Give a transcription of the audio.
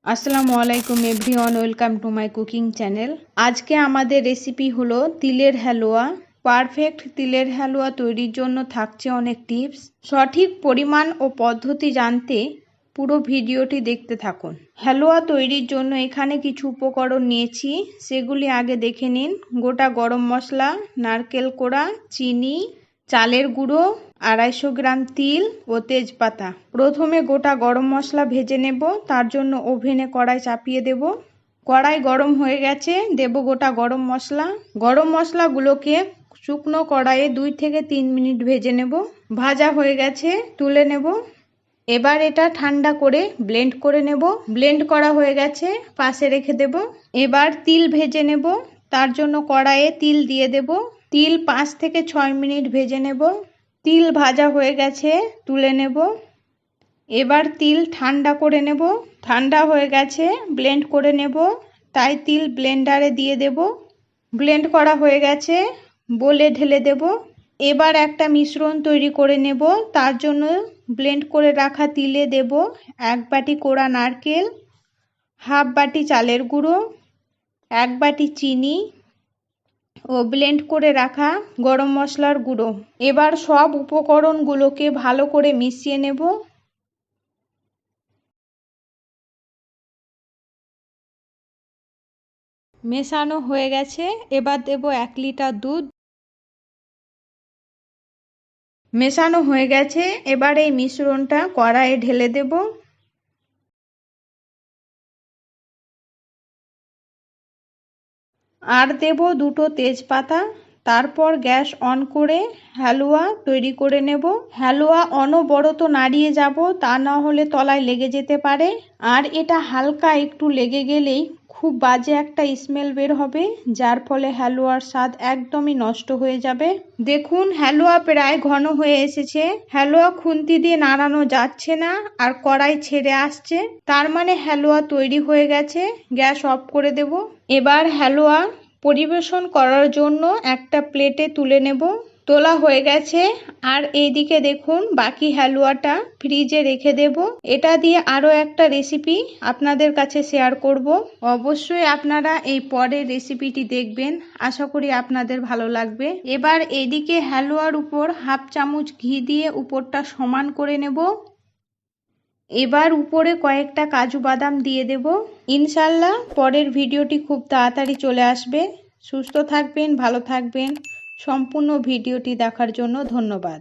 আসসালামু আলাইকুম everyone, welcome to my cooking channel. আজকে আমাদের রেসিপি হলো তিলের হালুয়া। পারফেক্ট তিলের হালুয়া তৈরির জন্য থাকছে অনেক টিপস। সঠিক পরিমাণ ও পদ্ধতি জানতে পুরো ভিডিওটি দেখতে থাকুন। হালুয়া তৈরির জন্য এখানে কিছু উপকরণ নিয়েছি, সেগুলি আগে দেখে নিন। গোটা গরম মশলা, নারকেল কোড়া, চিনি, চালের গুঁড়ো, 250 গ্রাম তিল ও তেজপাতা। প্রথমে গোটা গরম মশলা ভেজে নেব, তার জন্য ওভেনে কড়াই চাপিয়ে দেব। কড়াই গরম হয়ে গেছে, দেব গোটা গরম মশলা। গরম মশলাগুলোকে শুকনো কড়াইয়ে 2 থেকে 3 মিনিট ভেজে নেব। ভাজা হয়ে গেছে, তুলে নেব। এবার এটা ঠান্ডা করে ব্লেন্ড করে নেব। ব্লেন্ড করা হয়ে গেছে, পাশে রেখে দেব। এবার তিল ভেজে নেব, তার জন্য কড়াইয়ে তিল দিয়ে দেব। তিল 5 থেকে 6 মিনিট ভেজে নেব। তিল ভাজা হয়ে গেছে, তুলে নেব। এবার তিল ঠান্ডা করে নেব। ঠান্ডা হয়ে গেছে, ব্লেন্ড করে নেব, তাই তিল ব্লেন্ডারে দিয়ে দেব। ব্লেন্ড করা হয়ে গেছে, বলে ঢেলে দেব। এবার একটা মিশ্রণ তৈরি করে নেব, তার জন্য ব্লেন্ড করে রাখা তিলে দেব 1 বাটি কোড়া নারকেল, হাফ বাটি চালের গুঁড়ো, 1 বাটি চিনি ও ব্লেন্ড করে রাখা গরম মশলার গুঁড়ো। এবার সব উপকরণগুলোকে ভালো করে মিশিয়ে নেব। মেশানো হয়ে গেছে, এবার দেব 1 লিটার দুধ। মেশানো হয়ে গেছে, এবার এই মিশ্রণটা কড়াইয়ে ঢেলে দেব। আর দেব 2টো তেজপাতা। তারপর গ্যাস অন করে হালুয়া তৈরি করে নেব। হালুয়া অনবরত নাড়িয়ে যাব, তা না হলে তলায় লেগে যেতে পারে। আর এটা হালকা একটু লেগে গেলেই খুব বাজে একটা স্মেল বের হবে, যার ফলে হালুয়ার স্বাদ একদমই নষ্ট হয়ে যাবে। দেখুন হালুয়া প্রায় ঘন হয়ে এসেছে। হালুয়া খুন্তি দিয়ে নাড়ানো যাচ্ছে না আর কড়াই ছেড়ে আসছে, তার মানে হালুয়া তৈরি হয়ে গেছে। গ্যাস অফ করে দেব। এবার হালুয়া পরিবেশন করার জন্য একটা প্লেটে তুলে নেব। তোলা হয়ে গেছে, আর এইদিকে দেখুন বাকি হালুয়াটা ফ্রিজে রেখে দেব। এটা দিয়ে আরও একটা রেসিপি আপনাদের কাছে শেয়ার করব। অবশ্যই আপনারা এই পরের রেসিপিটি দেখবেন, আশা করি আপনাদের ভালো লাগবে। এবার এইদিকে হালুয়ার উপর হাফ চামচ ঘি দিয়ে উপরটা সমান করে নেব। এবার উপরে কয়েকটা কাজু বাদাম দিয়ে দেব। ইনশাল্লাহ পরের ভিডিওটি খুব তাড়াতাড়ি চলে আসবে। সুস্থ থাকবেন, ভালো থাকবেন। সম্পূর্ণ ভিডিওটি দেখার জন্য ধন্যবাদ।